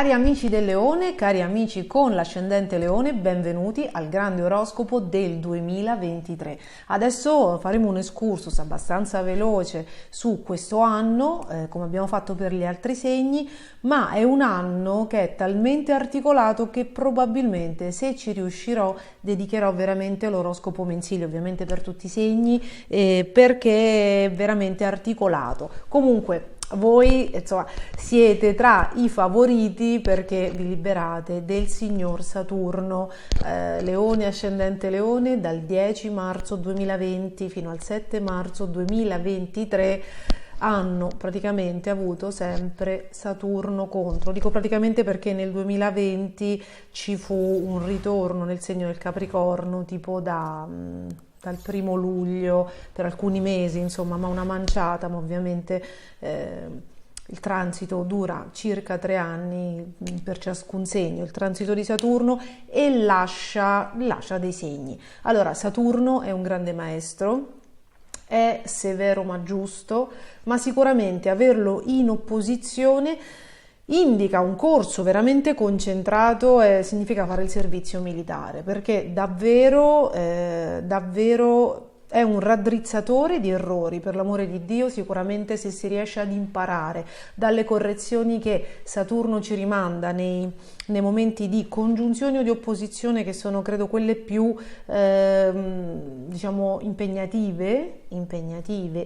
Cari amici del Leone, cari amici con l'ascendente Leone, benvenuti al grande oroscopo del 2023. Adesso faremo un excursus abbastanza veloce su questo anno, come abbiamo fatto per gli altri segni, ma è un anno che è talmente articolato che probabilmente, se ci riuscirò, dedicherò veramente l'oroscopo mensile, ovviamente per tutti i segni, perché è veramente articolato. Comunque, voi insomma siete tra i favoriti perché vi liberate del signor Saturno, Leone ascendente Leone, dal 10 marzo 2020 fino al 7 marzo 2023 hanno praticamente avuto sempre Saturno contro. Dico praticamente perché nel 2020 ci fu un ritorno nel segno del Capricorno tipo dal 1° luglio per alcuni mesi, insomma, ma una manciata, ma ovviamente il transito dura circa 3 anni per ciascun segno, il transito di Saturno, e lascia dei segni. Allora, Saturno è un grande maestro, è severo ma giusto, ma sicuramente averlo in opposizione indica un corso veramente concentrato e significa fare il servizio militare, perché davvero è un raddrizzatore di errori, per l'amore di Dio. Sicuramente se si riesce ad imparare dalle correzioni che Saturno ci rimanda nei momenti di congiunzione o di opposizione, che sono credo quelle più diciamo impegnative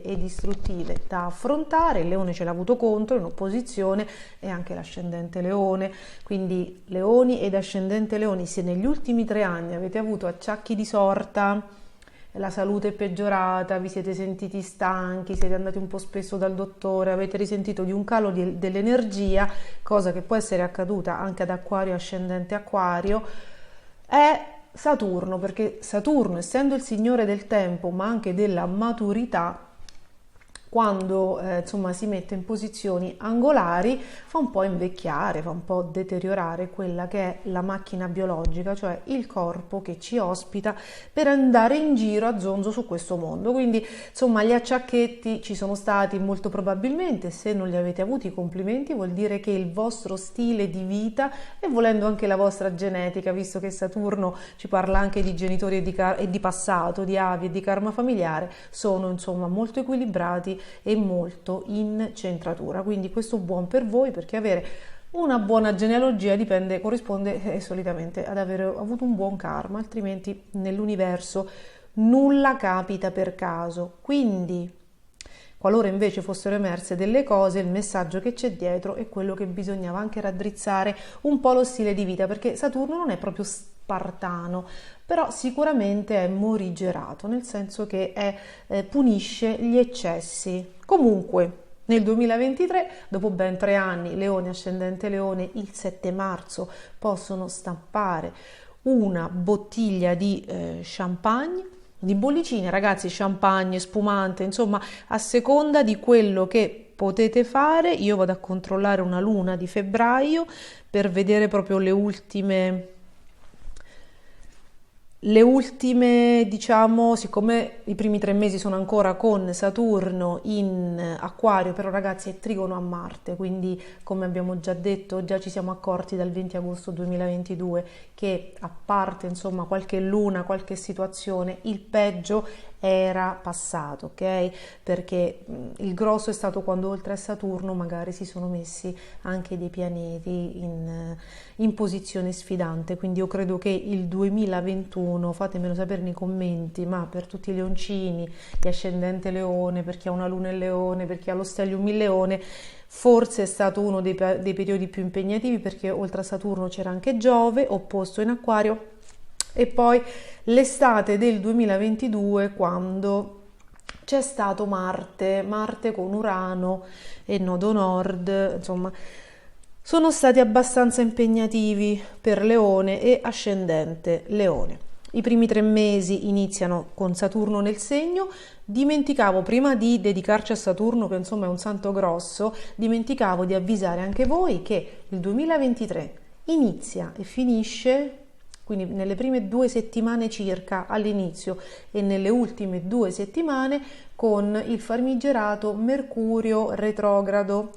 e distruttive da affrontare. Il Leone ce l'ha avuto contro in opposizione, e anche l'ascendente Leone, quindi Leoni ed ascendente Leoni, se negli ultimi 3 anni avete avuto acciacchi di sorta, la salute è peggiorata, vi siete sentiti stanchi, siete andati un po' spesso dal dottore, avete risentito di un calo dell'energia, cosa che può essere accaduta anche ad Acquario, ascendente Acquario, è Saturno, perché Saturno, essendo il signore del tempo ma anche della maturità, quando insomma si mette in posizioni angolari fa un po' invecchiare, fa un po' deteriorare quella che è la macchina biologica, cioè il corpo che ci ospita per andare in giro a zonzo su questo mondo. Quindi insomma gli acciacchetti ci sono stati molto probabilmente. Se non li avete avuti, complimenti, vuol dire che il vostro stile di vita, e volendo anche la vostra genetica, visto che Saturno ci parla anche di genitori e di passato, di avi e di karma familiare, sono insomma molto equilibrati e molto in centratura. Quindi questo buon per voi, perché avere una buona genealogia corrisponde solitamente ad aver avuto un buon karma, altrimenti nell'universo nulla capita per caso. Quindi qualora invece fossero emerse delle cose, il messaggio che c'è dietro è quello che bisognava anche raddrizzare un po' lo stile di vita, perché Saturno non è proprio spartano, però sicuramente è morigerato, nel senso che punisce gli eccessi. Comunque, nel 2023, dopo ben 3 anni, Leone ascendente Leone, il 7 marzo possono stampare una bottiglia di champagne, di bollicine, ragazzi, champagne, spumante, insomma, a seconda di quello che potete fare. Io vado a controllare una luna di febbraio per vedere proprio le ultime, diciamo, siccome i primi 3 mesi sono ancora con Saturno in Acquario, però ragazzi è trigono a Marte, quindi come abbiamo già detto, già ci siamo accorti dal 20 agosto 2022 che, a parte insomma qualche luna, qualche situazione, il peggio era passato, ok? Perché il grosso è stato quando oltre a Saturno magari si sono messi anche dei pianeti in posizione sfidante. Quindi io credo che il 2021, fatemelo sapere nei commenti, ma per tutti i leoncini, gli ascendente Leone, per chi ha una luna in Leone, per chi ha lo stellium in Leone, forse è stato uno dei periodi più impegnativi, perché oltre a Saturno c'era anche Giove opposto in Acquario, e poi l'estate del 2022, quando c'è stato Marte con Urano e nodo nord, insomma sono stati abbastanza impegnativi per Leone e ascendente Leone. I primi 3 mesi iniziano con Saturno nel segno. Dimenticavo, prima di dedicarci a Saturno, che insomma è un santo grosso, dimenticavo di avvisare anche voi che il 2023 inizia e finisce, quindi nelle prime 2 settimane circa all'inizio e nelle ultime 2 settimane, con il famigerato Mercurio retrogrado.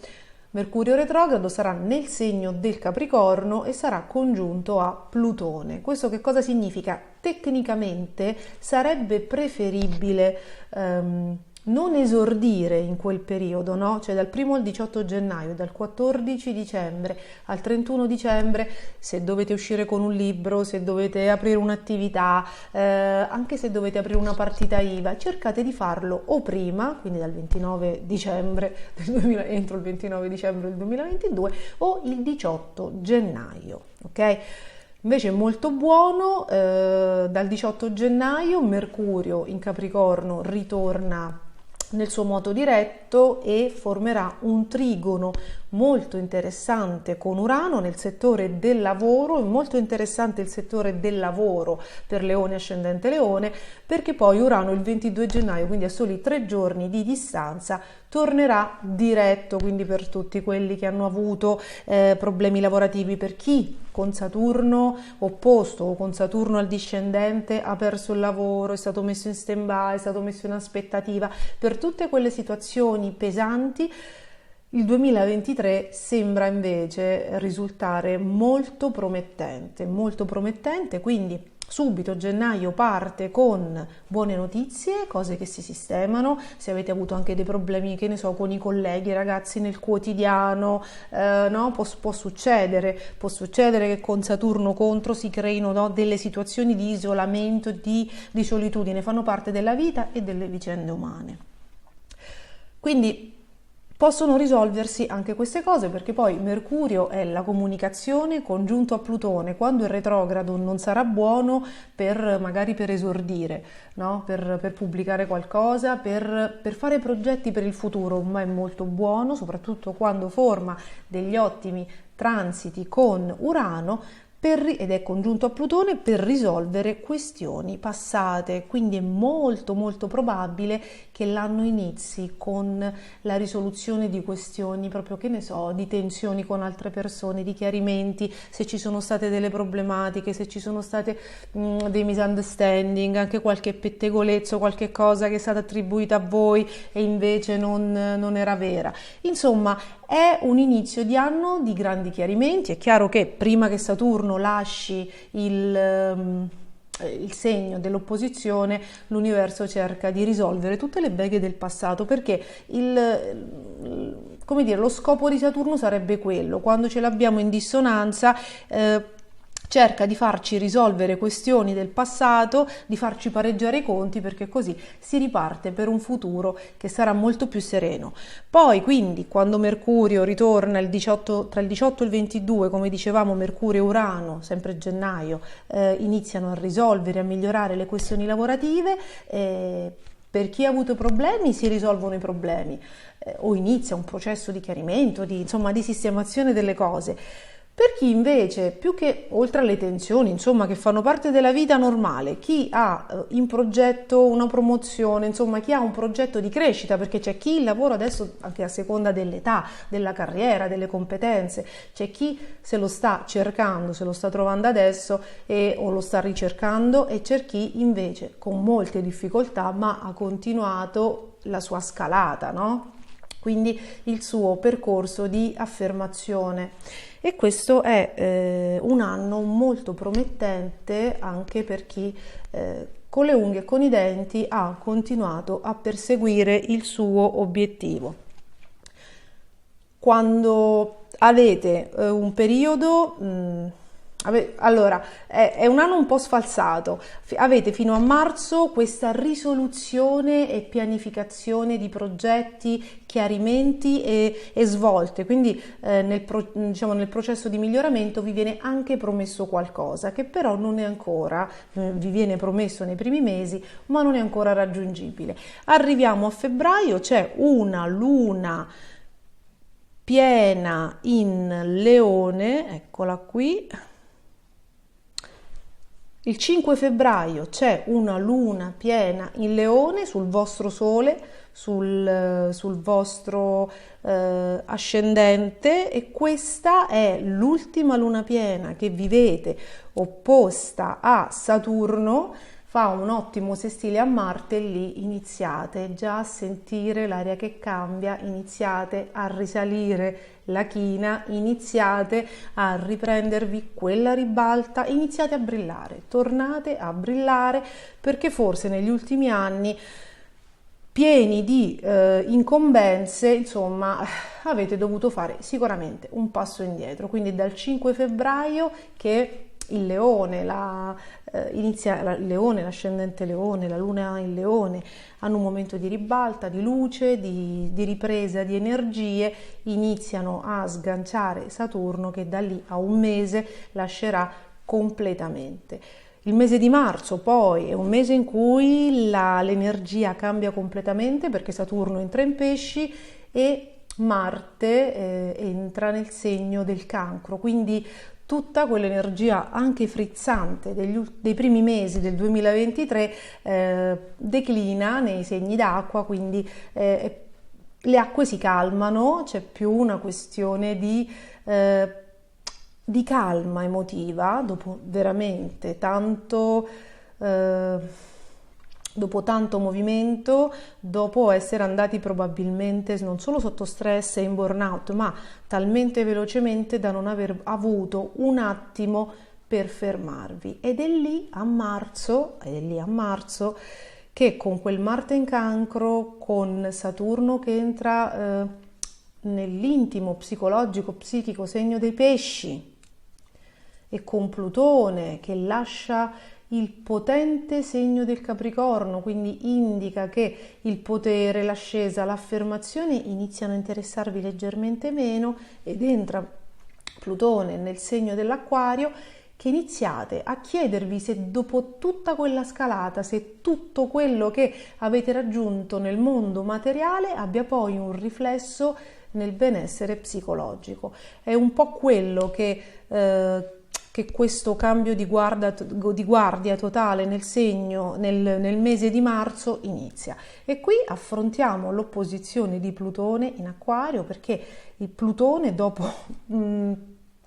Mercurio retrogrado sarà nel segno del Capricorno e sarà congiunto a Plutone. Questo che cosa significa? Tecnicamente sarebbe preferibile non esordire in quel periodo, no? Cioè dal 1 al 18 gennaio, dal 14 dicembre al 31 dicembre, se dovete uscire con un libro, se dovete aprire un'attività, anche se dovete aprire una partita IVA, cercate di farlo o prima, quindi dal 29 dicembre entro il 29 dicembre del 2022 o il 18 gennaio, ok? Invece è molto buono, dal 18 gennaio Mercurio in Capricorno ritorna nel suo moto diretto e formerà un trigono molto interessante con Urano nel settore del lavoro. È molto interessante il settore del lavoro per Leone ascendente Leone, perché poi Urano il 22 gennaio, quindi a soli 3 giorni di distanza, tornerà diretto, quindi per tutti quelli che hanno avuto problemi lavorativi, per chi con Saturno opposto o con Saturno al discendente ha perso il lavoro, è stato messo in stand-by, è stato messo in aspettativa, per tutte quelle situazioni pesanti. Il 2023 sembra invece risultare molto promettente, quindi subito gennaio parte con buone notizie, cose che si sistemano. Se avete avuto anche dei problemi, che ne so, con i colleghi, ragazzi, nel quotidiano, no? Può succedere che con Saturno contro si creino, no, delle situazioni di isolamento, di solitudine, fanno parte della vita e delle vicende umane. Quindi possono risolversi anche queste cose, perché poi Mercurio è la comunicazione congiunto a Plutone. Quando è retrogrado non sarà buono magari per esordire, no? Per pubblicare qualcosa, per fare progetti per il futuro, ma è molto buono, soprattutto quando forma degli ottimi transiti con Urano, ed è congiunto a Plutone, per risolvere questioni passate. Quindi è molto molto probabile che l'anno inizi con la risoluzione di questioni proprio, che ne so, di tensioni con altre persone, di chiarimenti, se ci sono state delle problematiche, se ci sono state dei misunderstanding, anche qualche pettegolezzo, qualche cosa che è stata attribuita a voi e invece non era vera. Insomma, è un inizio di anno di grandi chiarimenti. È chiaro che prima che Saturno lasci il segno dell'opposizione, l'universo cerca di risolvere tutte le beghe del passato, perché come dire, lo scopo di Saturno sarebbe quello, quando ce l'abbiamo in dissonanza, cerca di farci risolvere questioni del passato, di farci pareggiare i conti, perché così si riparte per un futuro che sarà molto più sereno. Poi, quindi, quando Mercurio ritorna tra il 18 e il 22, come dicevamo, Mercurio e Urano, sempre gennaio, iniziano a risolvere, a migliorare le questioni lavorative. Per chi ha avuto problemi si risolvono i problemi, o inizia un processo di chiarimento, di sistemazione delle cose. Per chi invece, più che oltre alle tensioni, insomma, che fanno parte della vita normale, chi ha in progetto una promozione, insomma, chi ha un progetto di crescita, perché c'è chi il lavoro adesso, anche a seconda dell'età, della carriera, delle competenze, c'è chi se lo sta cercando, se lo sta trovando adesso o lo sta ricercando, e c'è chi invece con molte difficoltà ma ha continuato la sua scalata, no? Quindi il suo percorso di affermazione. E questo è un anno molto promettente anche per chi con le unghie e con i denti ha continuato a perseguire il suo obiettivo. Quando avete un periodo... Allora, è un anno un po' sfalsato, avete fino a marzo questa risoluzione e pianificazione di progetti, chiarimenti e svolte, quindi nel processo di miglioramento vi viene anche promesso qualcosa che però non è ancora, vi viene promesso nei primi mesi, ma non è ancora raggiungibile. Arriviamo a febbraio, c'è una luna piena in Leone, eccola qui. Il 5 febbraio c'è una luna piena in Leone sul vostro Sole, sul vostro ascendente, e questa è l'ultima luna piena che vivete opposta a Saturno fa un ottimo sestile a Marte e lì iniziate già a sentire l'aria che cambia, iniziate a risalire la china, iniziate a riprendervi quella ribalta, iniziate a brillare, tornate a brillare, perché forse negli ultimi anni pieni di incombenze, insomma, avete dovuto fare sicuramente un passo indietro. Quindi dal 5 febbraio che il leone, il leone, l'ascendente leone, la luna in leone hanno un momento di ribalta, di luce, di ripresa di energie, iniziano a sganciare Saturno che da lì a un mese lascerà completamente. Il mese di marzo poi è un mese in cui l'energia cambia completamente perché Saturno entra in Pesci e Marte entra nel segno del Cancro, quindi tutta quell'energia anche frizzante dei primi mesi del 2023 declina nei segni d'acqua, quindi le acque si calmano, c'è più una questione di calma emotiva dopo veramente dopo tanto movimento, dopo essere andati probabilmente non solo sotto stress e in burnout, ma talmente velocemente da non aver avuto un attimo per fermarvi. Ed è lì a marzo che con quel Marte in Cancro, con Saturno che entra nell'intimo psicologico, psichico segno dei Pesci e con Plutone che lascia il potente segno del Capricorno, quindi indica che il potere, l'ascesa, l'affermazione iniziano a interessarvi leggermente meno ed entra Plutone nel segno dell'Acquario, che iniziate a chiedervi se dopo tutta quella scalata, se tutto quello che avete raggiunto nel mondo materiale abbia poi un riflesso nel benessere psicologico. È un po' quello che questo cambio di guardia totale nel segno, nel mese di marzo inizia. E qui affrontiamo l'opposizione di Plutone in Acquario, perché il Plutone dopo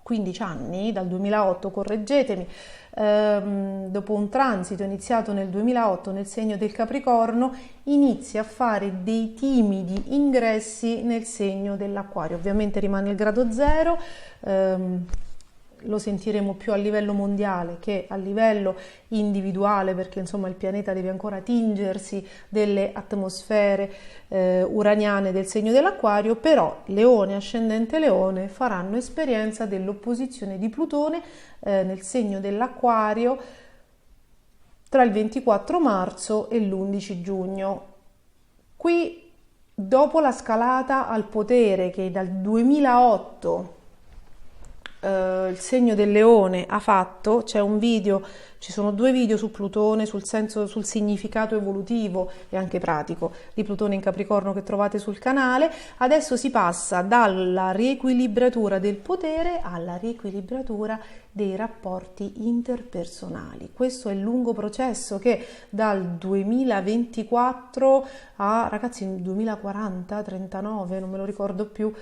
15 anni, dal 2008, correggetemi, dopo un transito iniziato nel 2008 nel segno del Capricorno, inizia a fare dei timidi ingressi nel segno dell'Acquario. Ovviamente rimane il grado 0, lo sentiremo più a livello mondiale che a livello individuale, perché insomma il pianeta deve ancora tingersi delle atmosfere uraniane del segno dell'Acquario, però Leone, ascendente Leone, faranno esperienza dell'opposizione di Plutone nel segno dell'Acquario tra il 24 marzo e l'11 giugno. Qui, dopo la scalata al potere che dal 2008 il segno del Leone ha fatto, c'è un video, ci sono 2 video su Plutone, sul significato evolutivo e anche pratico di Plutone in Capricorno che trovate sul canale. Adesso si passa dalla riequilibratura del potere alla riequilibratura dei rapporti interpersonali. Questo è il lungo processo che dal 2024 a, ragazzi, 2040, 39, non me lo ricordo più,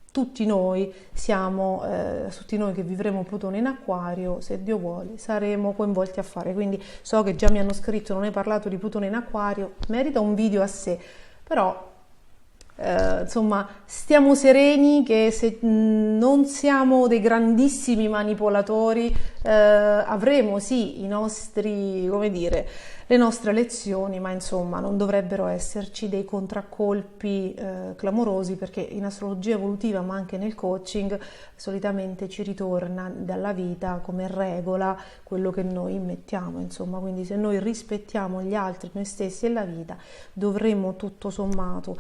tutti noi che vivremo Plutone in Acquario, se Dio vuole, saremo coinvolti a fare. Quindi so che già mi hanno scritto, non hai parlato di Plutone in Acquario, merita un video a sé, però insomma stiamo sereni che se non siamo dei grandissimi manipolatori avremo sì i nostri, come dire, le nostre lezioni, ma insomma non dovrebbero esserci dei contraccolpi clamorosi, perché in astrologia evolutiva ma anche nel coaching solitamente ci ritorna dalla vita come regola quello che noi mettiamo, insomma, quindi se noi rispettiamo gli altri, noi stessi e la vita, dovremmo tutto sommato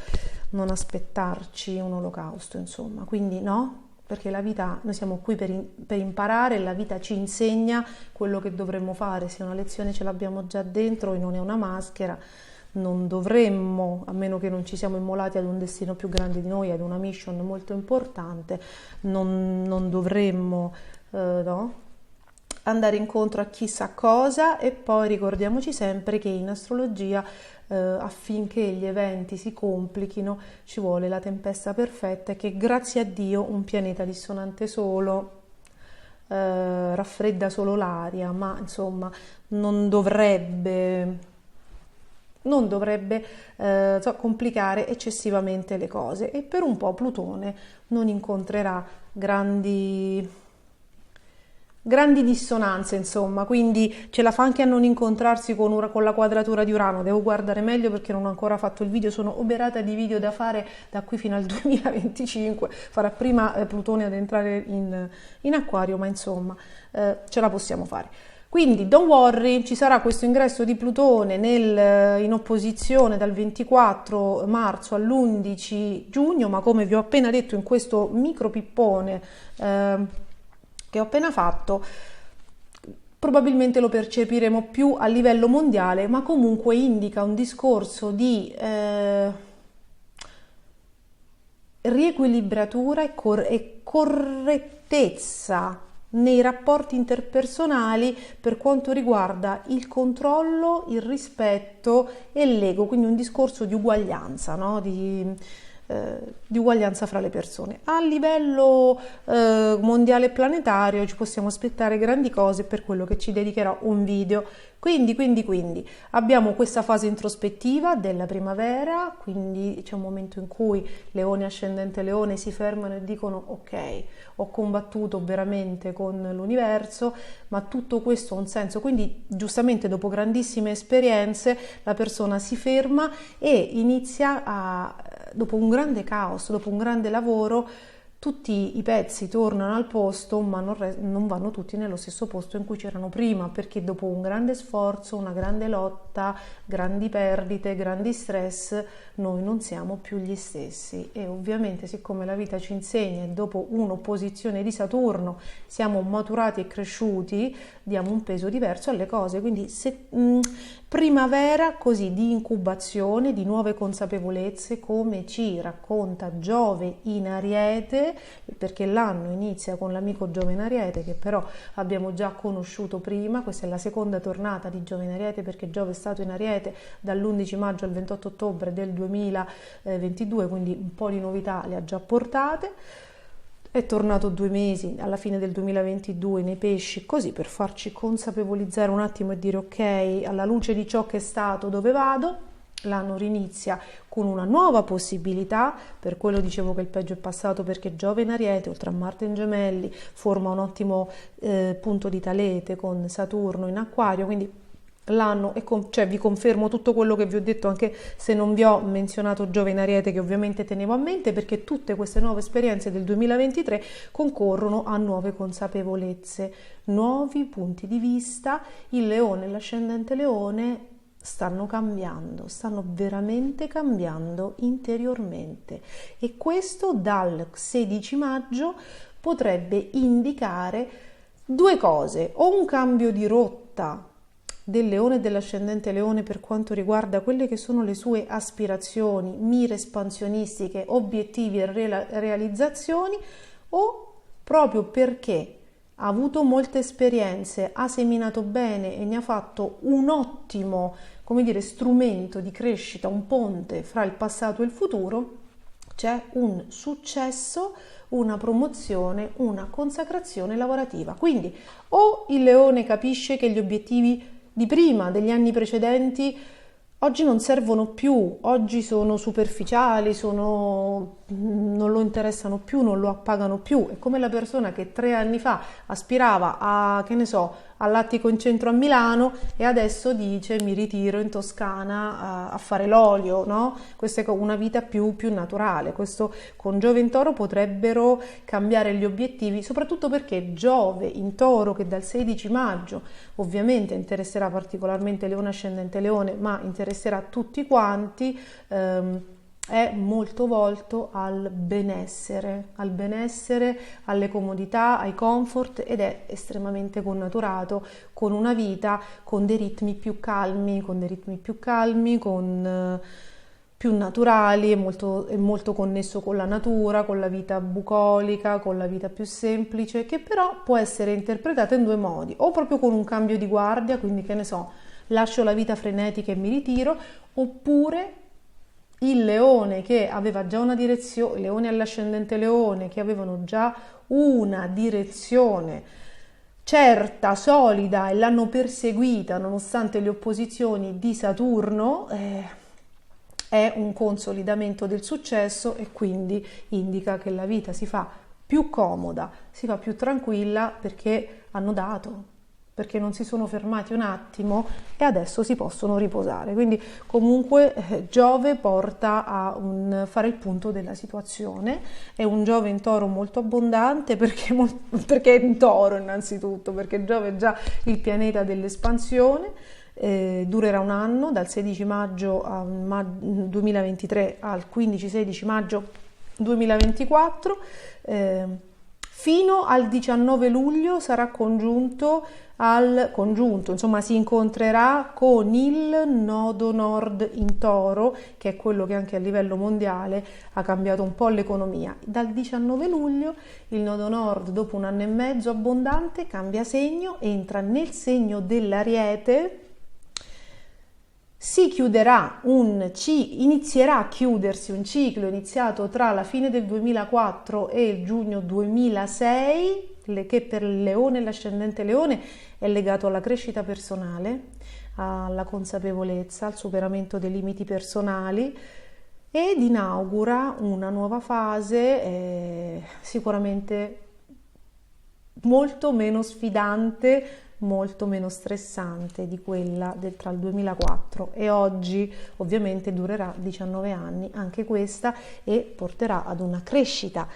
non aspettarci un olocausto, insomma, quindi no? Perché la vita, noi siamo qui per imparare, la vita ci insegna quello che dovremmo fare, se una lezione ce l'abbiamo già dentro e non è una maschera, non dovremmo, a meno che non ci siamo immolati ad un destino più grande di noi, ad una mission molto importante, non dovremmo no? andare incontro a chissà cosa. E poi ricordiamoci sempre che in astrologia affinché gli eventi si complichino ci vuole la tempesta perfetta, e che grazie a Dio un pianeta dissonante solo raffredda solo l'aria, ma insomma non dovrebbe complicare eccessivamente le cose, e per un po' Plutone non incontrerà grandi dissonanze, insomma, quindi ce la fa anche a non incontrarsi con la quadratura di Urano. Devo guardare meglio perché non ho ancora fatto il video, sono oberata di video da fare da qui fino al 2025, farà prima Plutone ad entrare in Acquario, ma insomma ce la possiamo fare. Quindi don't worry, ci sarà questo ingresso di Plutone in opposizione dal 24 marzo all'11 giugno, ma come vi ho appena detto in questo micro pippone che ho appena fatto, probabilmente lo percepiremo più a livello mondiale, ma comunque indica un discorso di riequilibratura e correttezza nei rapporti interpersonali per quanto riguarda il controllo, il rispetto e l'ego, quindi un discorso di uguaglianza, no? Di uguaglianza fra le persone. A livello mondiale e planetario ci possiamo aspettare grandi cose, per quello che ci dedicherò un video. Quindi abbiamo questa fase introspettiva della primavera, quindi c'è un momento in cui Leone ascendente Leone si fermano e dicono ok, ho combattuto veramente con l'universo, ma tutto questo ha un senso. Quindi giustamente dopo grandissime esperienze la persona si ferma e inizia dopo un grande caos, dopo un grande lavoro, tutti i pezzi tornano al posto, ma non vanno tutti nello stesso posto in cui c'erano prima, perché dopo un grande sforzo, una grande lotta, grandi perdite, grandi stress, noi non siamo più gli stessi. E ovviamente, siccome la vita ci insegna e dopo un'opposizione di Saturno siamo maturati e cresciuti, diamo un peso diverso alle cose. Quindi primavera così di incubazione, di nuove consapevolezze, come ci racconta Giove in Ariete, perché l'anno inizia con l'amico Giove in Ariete, che però abbiamo già conosciuto prima. Questa è la seconda tornata di Giove in Ariete, perché Giove è stato in Ariete dall'11 maggio al 28 ottobre del 2022, quindi un po' di novità le ha già portate. È tornato 2 mesi alla fine del 2022 nei Pesci, così per farci consapevolizzare un attimo e dire ok, alla luce di ciò che è stato, dove vado. L'anno rinizia con una nuova possibilità, per quello dicevo che il peggio è passato, perché Giove in Ariete, oltre a Marte in Gemelli, forma un ottimo punto di talete con Saturno in Acquario, quindi l'anno, vi confermo tutto quello che vi ho detto, anche se non vi ho menzionato Giove in Ariete, che ovviamente tenevo a mente, perché tutte queste nuove esperienze del 2023 concorrono a nuove consapevolezze, nuovi punti di vista. Il Leone e l'ascendente Leone stanno cambiando, stanno veramente cambiando interiormente, e questo dal 16 maggio potrebbe indicare 2 cose: o un cambio di rotta del Leone e dell'ascendente Leone per quanto riguarda quelle che sono le sue aspirazioni, mire espansionistiche, obiettivi e realizzazioni, o proprio perché ha avuto molte esperienze, ha seminato bene e ne ha fatto un ottimo, strumento di crescita, un ponte fra il passato e il futuro, c'è un successo, una promozione, una consacrazione lavorativa. Quindi o il Leone capisce che gli obiettivi di prima, degli anni precedenti, oggi non servono più, oggi sono superficiali, non lo interessano più, non lo appagano più. È come la persona che 3 anni fa aspirava all'attico in centro a Milano e adesso dice mi ritiro in Toscana a fare l'olio, no? Questa è una vita più naturale. Questo con Giove in Toro potrebbero cambiare gli obiettivi, soprattutto perché Giove in Toro, che dal 16 maggio ovviamente interesserà particolarmente Leone ascendente Leone, ma interesserà tutti quanti, è molto volto al benessere, alle comodità, ai comfort, ed è estremamente connaturato con una vita con dei ritmi più calmi, più naturali, è molto connesso con la natura, con la vita bucolica, con la vita più semplice, che però può essere interpretata in 2 modi: o proprio con un cambio di guardia, quindi lascio la vita frenetica e mi ritiro, oppure il Leone che aveva già una direzione, Leone all'ascendente Leone che avevano già una direzione certa, solida, e l'hanno perseguita nonostante le opposizioni di Saturno, è un consolidamento del successo e quindi indica che la vita si fa più comoda, si fa più tranquilla perché hanno dato, perché non si sono fermati un attimo e adesso si possono riposare. Quindi comunque Giove porta a fare il punto della situazione. È un Giove in Toro molto abbondante perché è in Toro innanzitutto, perché Giove è già il pianeta dell'espansione. Durerà un anno, dal 16 maggio 2023 al 15-16 maggio 2024, fino al 19 luglio sarà congiunto, insomma si incontrerà con il nodo nord in Toro, che è quello che anche a livello mondiale ha cambiato un po' l'economia. Dal 19 luglio il nodo nord, dopo un anno e mezzo abbondante, cambia segno, entra nel segno dell'Ariete. Inizierà a chiudersi un ciclo iniziato tra la fine del 2004 e il giugno 2006, che per il Leone e l'ascendente Leone è legato alla crescita personale, alla consapevolezza, al superamento dei limiti personali, ed inaugura una nuova fase sicuramente molto meno sfidante, molto meno stressante di quella tra il 2004 e oggi. Ovviamente durerà 19 anni anche questa e porterà ad una crescita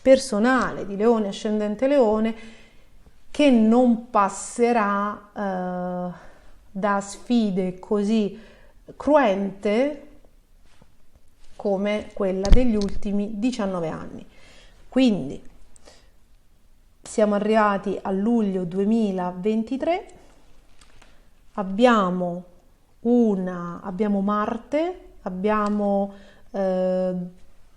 personale di Leone ascendente Leone che non passerà da sfide così cruente come quella degli ultimi 19 anni. Quindi siamo arrivati a luglio 2023, abbiamo Marte,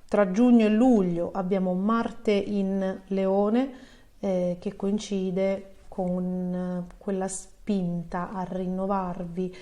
tra giugno e luglio abbiamo Marte in Leone, che coincide con quella spinta a rinnovarvi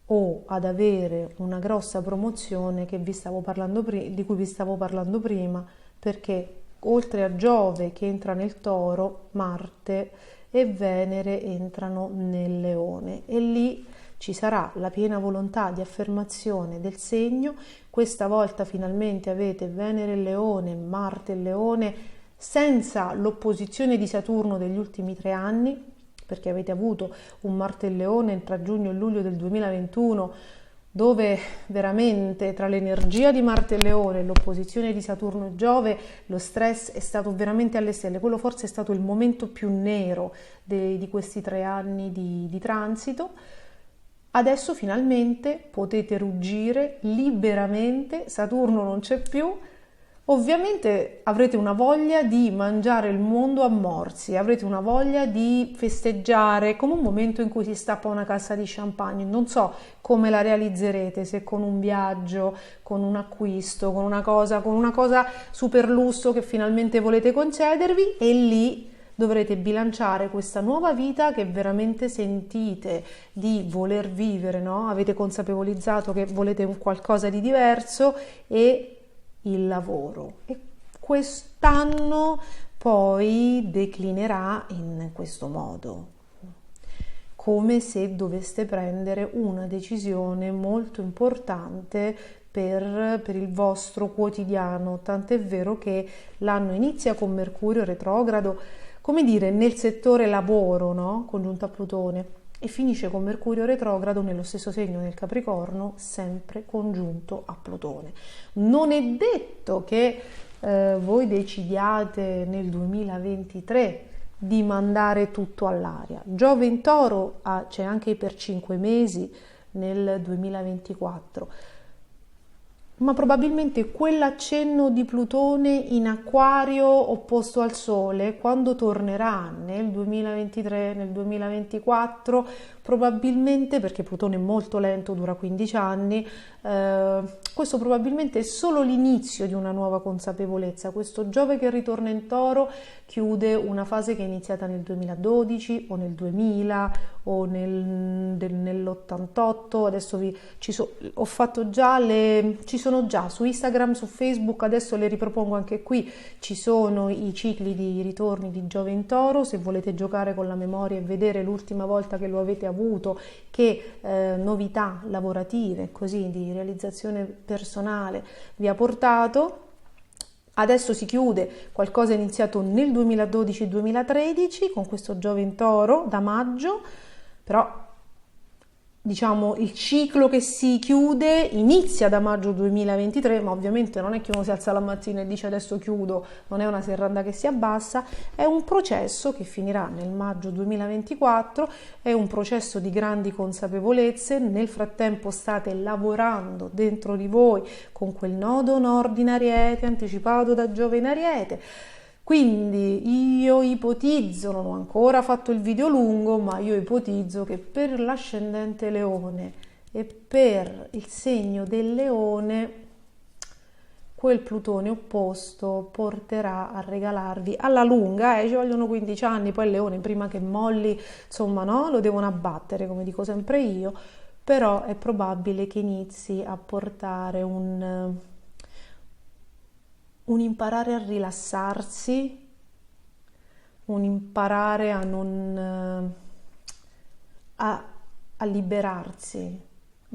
o ad avere una grossa promozione di cui vi stavo parlando prima, perché oltre a Giove che entra nel Toro, Marte e Venere entrano nel Leone e lì ci sarà la piena volontà di affermazione del segno. Questa volta finalmente avete Venere e Leone, Marte e Leone senza l'opposizione di Saturno degli ultimi 3 anni, perché avete avuto un Marte e Leone tra giugno e luglio del 2021 dove veramente tra l'energia di Marte e Leone e l'opposizione di Saturno e Giove lo stress è stato veramente alle stelle. Quello forse è stato il momento più nero di questi 3 anni di transito. Adesso finalmente potete ruggire liberamente, Saturno non c'è più. Ovviamente avrete una voglia di mangiare il mondo a morsi, avrete una voglia di festeggiare come un momento in cui si stappa una cassa di champagne. Non so come la realizzerete, se con un viaggio, con un acquisto, con una cosa super lusso che finalmente volete concedervi, e lì dovrete bilanciare questa nuova vita che veramente sentite di voler vivere, no? Avete consapevolizzato che volete un qualcosa di diverso e il lavoro, e quest'anno poi declinerà in questo modo, come se doveste prendere una decisione molto importante per il vostro quotidiano, tant'è vero che l'anno inizia con Mercurio retrogrado, come dire, nel settore lavoro, no? Congiunto a Plutone, e finisce con Mercurio retrogrado nello stesso segno, nel Capricorno, sempre congiunto a Plutone. Non è detto che voi decidiate nel 2023 di mandare tutto all'aria. Giove in Toro c'è anche per 5 mesi nel 2024, ma probabilmente quell'accenno di Plutone in Acquario opposto al Sole, quando tornerà nel 2023, nel 2024, probabilmente, perché Plutone è molto lento, dura 15 anni, questo probabilmente è solo l'inizio di una nuova consapevolezza. Questo Giove che ritorna in Toro chiude una fase che è iniziata nel 2012 o nel 2000 o nell'88. Adesso ci sono sono già su Instagram, su Facebook, adesso le ripropongo anche qui, ci sono i cicli di ritorni di Giove in Toro, se volete giocare con la memoria e vedere l'ultima volta che lo avete avuto, che novità lavorative, così di realizzazione personale vi ha portato. Adesso si chiude, qualcosa è iniziato nel 2012-2013 con questo Giove in Toro da maggio, però diciamo il ciclo che si chiude inizia da maggio 2023, ma ovviamente non è che uno si alza la mattina e dice adesso chiudo, non è una serranda che si abbassa, è un processo che finirà nel maggio 2024, è un processo di grandi consapevolezze, nel frattempo state lavorando dentro di voi con quel nodo nord in Ariete, anticipato da Giove in Ariete. Quindi io ipotizzo, non ho ancora fatto il video lungo, ma io ipotizzo che per l'ascendente Leone e per il segno del Leone quel Plutone opposto porterà a regalarvi alla lunga, ci vogliono 15 anni, poi il Leone prima che molli, insomma, no, lo devono abbattere, come dico sempre io, però è probabile che inizi a portare un imparare a rilassarsi, un imparare a non a liberarsi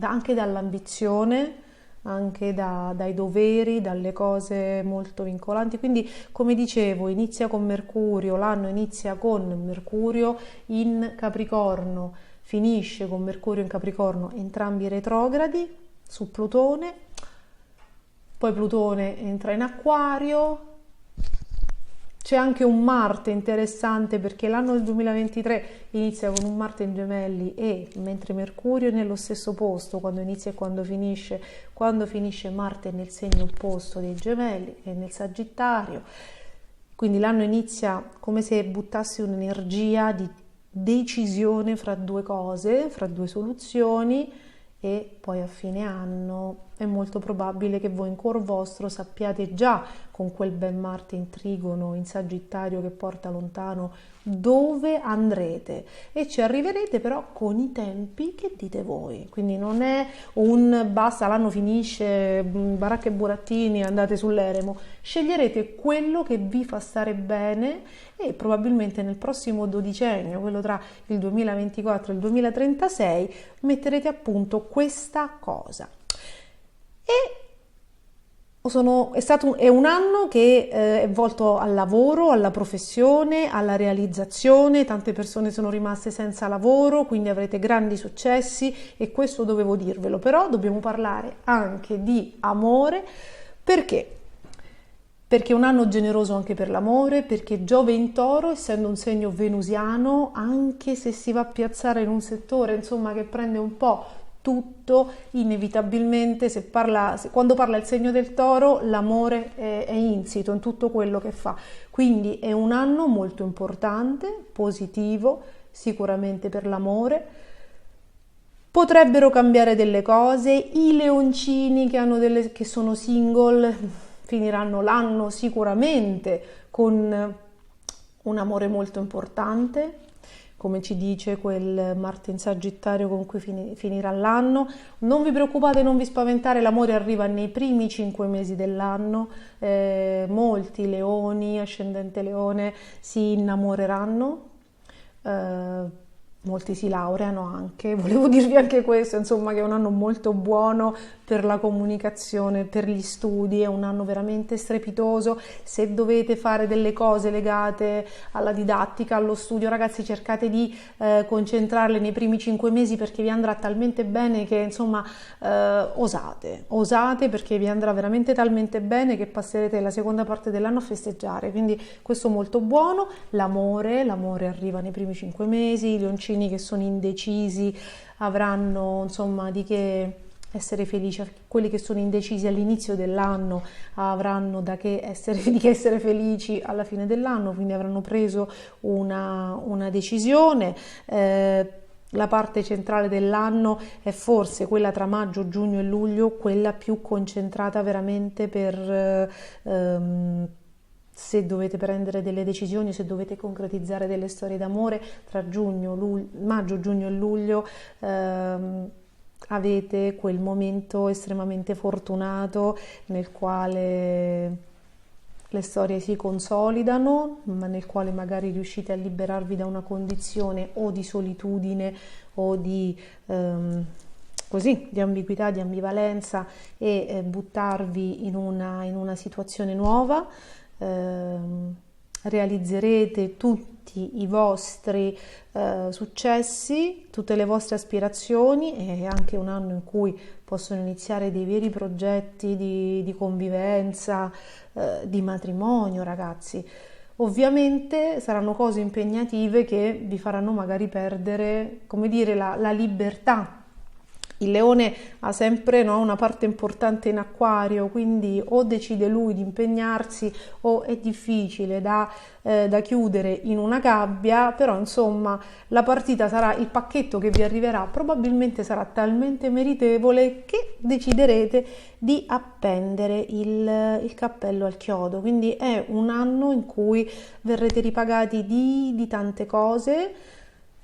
anche dall'ambizione, anche dai doveri, dalle cose molto vincolanti. Quindi, come dicevo, inizia con Mercurio, l'anno inizia con Mercurio in Capricorno, finisce con Mercurio in Capricorno, entrambi retrogradi su Plutone. Poi Plutone entra in Acquario, c'è anche un Marte interessante perché l'anno del 2023 inizia con un Marte in Gemelli e mentre Mercurio è nello stesso posto quando inizia e quando finisce Marte è nel segno opposto dei Gemelli e nel Sagittario, quindi l'anno inizia come se buttassi un'energia di decisione fra due cose, fra due soluzioni, e poi a fine anno è molto probabile che voi in cuor vostro sappiate già, con quel bel Marte in Trigono in Sagittario che porta lontano, dove andrete, e ci arriverete però con i tempi che dite voi. Quindi non è un basta, l'anno finisce, baracca e burattini, andate sull'eremo. Sceglierete quello che vi fa stare bene e probabilmente nel prossimo dodicennio, quello tra il 2024 e il 2036, metterete a punto questa cosa. È un anno che è volto al lavoro, alla professione, alla realizzazione. Tante persone sono rimaste senza lavoro, quindi avrete grandi successi e questo dovevo dirvelo. Però dobbiamo parlare anche di amore. Perché? Perché è un anno generoso anche per l'amore, perché Giove in Toro, essendo un segno venusiano, anche se si va a piazzare in un settore, insomma, che prende un po' tutto, inevitabilmente quando parla il segno del Toro l'amore è insito in tutto quello che fa, quindi è un anno molto importante, positivo sicuramente per l'amore. Potrebbero cambiare delle cose, i leoncini che sono single finiranno l'anno sicuramente con un amore molto importante, come ci dice quel Marte in Sagittario con cui finirà l'anno. Non vi preoccupate, non vi spaventare, l'amore arriva nei primi 5 mesi dell'anno, molti leoni, ascendente leone, si innamoreranno, molti si laureano anche, volevo dirvi anche questo, insomma, che è un anno molto buono per la comunicazione, per gli studi, è un anno veramente strepitoso. Se dovete fare delle cose legate alla didattica, allo studio, ragazzi, cercate di concentrarle nei primi 5 mesi perché vi andrà talmente bene che, insomma, osate perché vi andrà veramente talmente bene che passerete la seconda parte dell'anno a festeggiare, quindi questo molto buono. L'amore arriva nei primi 5 mesi, i leoncini che sono indecisi avranno, insomma, di che essere felici, quelli che sono indecisi all'inizio dell'anno avranno di che essere felici alla fine dell'anno, quindi avranno preso una decisione. La parte centrale dell'anno è forse quella tra maggio, giugno e luglio, quella più concentrata veramente per se dovete prendere delle decisioni, se dovete concretizzare delle storie d'amore tra maggio, giugno e luglio. avete quel momento estremamente fortunato nel quale le storie si consolidano, ma nel quale magari riuscite a liberarvi da una condizione o di solitudine o di di ambiguità, di ambivalenza e buttarvi in una situazione nuova. Realizzerete tutti i vostri successi, tutte le vostre aspirazioni, e anche un anno in cui possono iniziare dei veri progetti di convivenza, di matrimonio, ragazzi. Ovviamente saranno cose impegnative che vi faranno magari perdere, come dire, la libertà. Il leone ha sempre, no, una parte importante in acquario, quindi o decide lui di impegnarsi o è difficile da chiudere in una gabbia, però insomma la partita sarà, il pacchetto che vi arriverà probabilmente sarà talmente meritevole che deciderete di appendere il cappello al chiodo. Quindi è un anno in cui verrete ripagati di tante cose.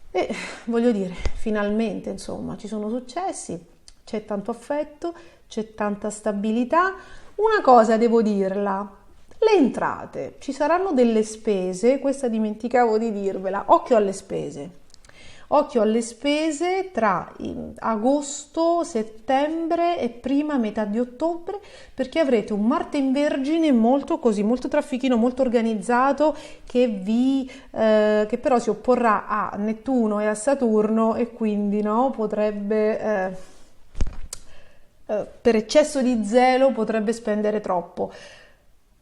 E voglio dire, finalmente, insomma, ci sono successi, c'è tanto affetto, c'è tanta stabilità. Una cosa devo dirla, le entrate, ci saranno delle spese, questa dimenticavo di dirvela, occhio alle spese. Occhio alle spese tra agosto, settembre e prima metà di ottobre, perché avrete un Marte in Vergine molto traffichino, molto organizzato, che però si opporrà a Nettuno e a Saturno, e quindi no, potrebbe per eccesso di zelo potrebbe spendere troppo.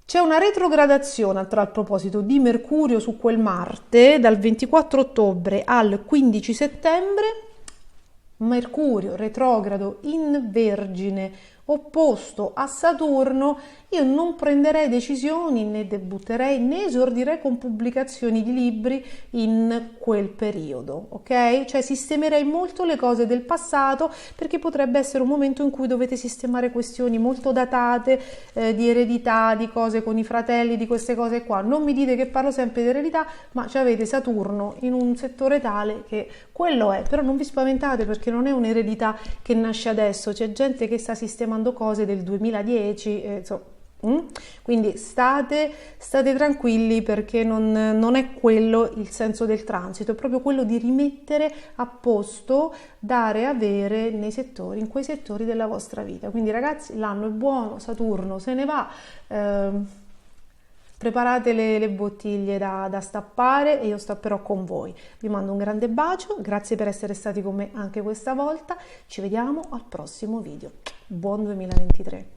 C'è una retrogradazione a tal proposito di Mercurio su quel Marte dal 24 ottobre al 15 settembre. Mercurio retrogrado in Vergine opposto a Saturno. Io non prenderei decisioni, né debutterei, né esordirei con pubblicazioni di libri in quel periodo, ok? Cioè sistemerei molto le cose del passato, perché potrebbe essere un momento in cui dovete sistemare questioni molto datate, di eredità, di cose con i fratelli, di queste cose qua. Non mi dite che parlo sempre di eredità, ma avete Saturno in un settore tale che quello è. Però non vi spaventate, perché non è un'eredità che nasce adesso, c'è gente che sta sistemando cose del 2010, insomma. Quindi state tranquilli, perché non è quello il senso del transito, è proprio quello di rimettere a posto, dare e avere in quei settori della vostra vita. Quindi ragazzi, l'anno è buono, Saturno se ne va, preparate le bottiglie da stappare e io stapperò con voi. Vi mando un grande bacio, grazie per essere stati con me anche questa volta, ci vediamo al prossimo video. Buon 2023!